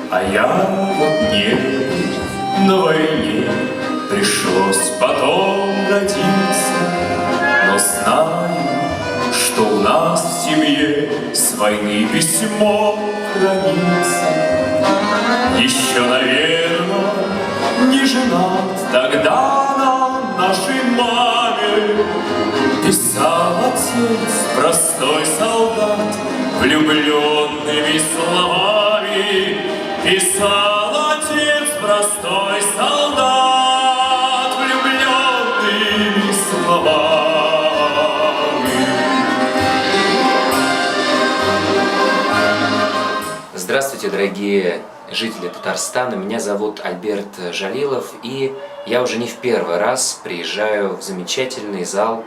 А я вот нет, на войне пришлось потом родиться, но знаю, что у нас в семье с войны письмо хранится. Еще, наверное, не женат тогда на нашей маме. Писал отец, простой солдат, влюбленными словами. Писал отец, простой солдат, влюбленными словами. Здравствуйте, дорогие жители Татарстана. Меня зовут Альберт Жалилов, и я уже не в первый раз приезжаю в замечательный зал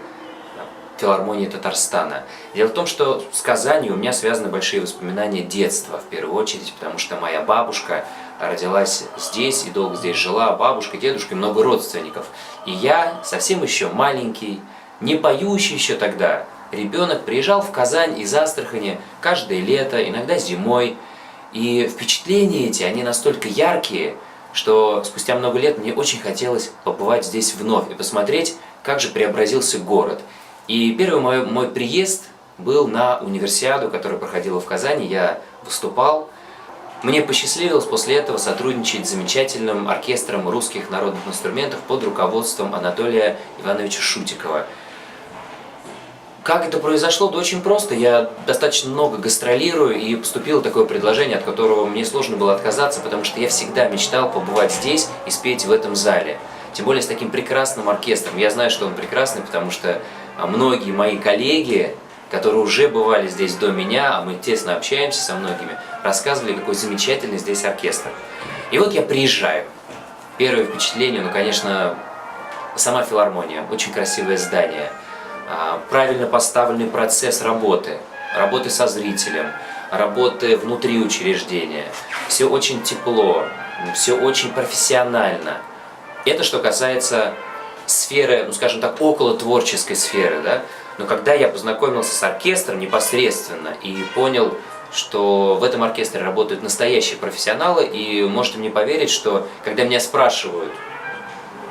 филармонии Татарстана. Дело в том, что с Казанью у меня связаны большие воспоминания детства, в первую очередь, потому что моя бабушка родилась здесь и долго здесь жила, бабушка, дедушка и много родственников. И я, совсем еще маленький, не поющий еще тогда, ребенок, приезжал в Казань из Астрахани каждое лето, иногда зимой. И впечатления эти, они настолько яркие, что спустя много лет мне очень хотелось побывать здесь вновь и посмотреть, как же преобразился город. И первый мой приезд был на универсиаду, которая проходила в Казани. Я выступал. Мне посчастливилось после этого сотрудничать с замечательным оркестром русских народных инструментов под руководством Анатолия Ивановича Шутикова. Как это произошло? Да очень просто. Я достаточно много гастролирую, и поступило такое предложение, от которого мне сложно было отказаться, потому что я всегда мечтал побывать здесь и спеть в этом зале. Тем более с таким прекрасным оркестром. Я знаю, что он прекрасный, потому что многие мои коллеги, которые уже бывали здесь до меня, а мы тесно общаемся со многими, рассказывали, какой замечательный здесь оркестр. И вот я приезжаю. Первое впечатление, ну, конечно, сама филармония. Очень красивое здание. Правильно поставленный процесс работы со зрителем, работы внутри учреждения. Все очень тепло, все очень профессионально. Это что касается сферы, ну скажем так, около творческой сферы, да? Но когда я познакомился с оркестром непосредственно и понял, что в этом оркестре работают настоящие профессионалы, и можете мне поверить, что когда меня спрашивают: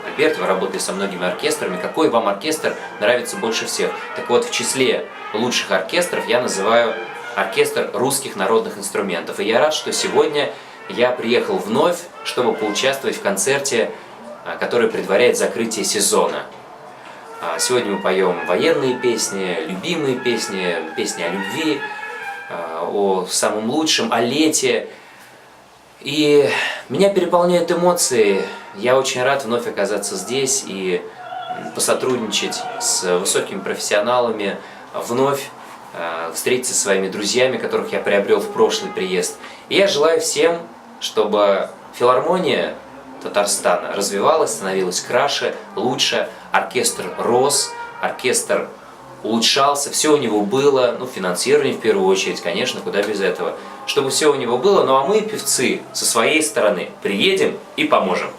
Альберт, вы работаете со многими оркестрами, какой вам оркестр нравится больше всех? Так вот, в числе лучших оркестров я называю оркестр русских народных инструментов. И я рад, что сегодня я приехал вновь, чтобы поучаствовать в концерте, который предваряет закрытие сезона. Сегодня мы поем военные песни, любимые песни, песни о любви, о самом лучшем, о лете. И меня переполняют эмоции. Я очень рад вновь оказаться здесь и посотрудничать с высокими профессионалами, вновь встретиться со своими друзьями, которых я приобрел в прошлый приезд. И я желаю всем, чтобы филармония Татарстана развивалась, становилась краше, лучше, оркестр рос, оркестр улучшался, все у него было, ну, финансирование в первую очередь, конечно, куда без этого, чтобы все у него было. Ну а мы, певцы, со своей стороны приедем и поможем.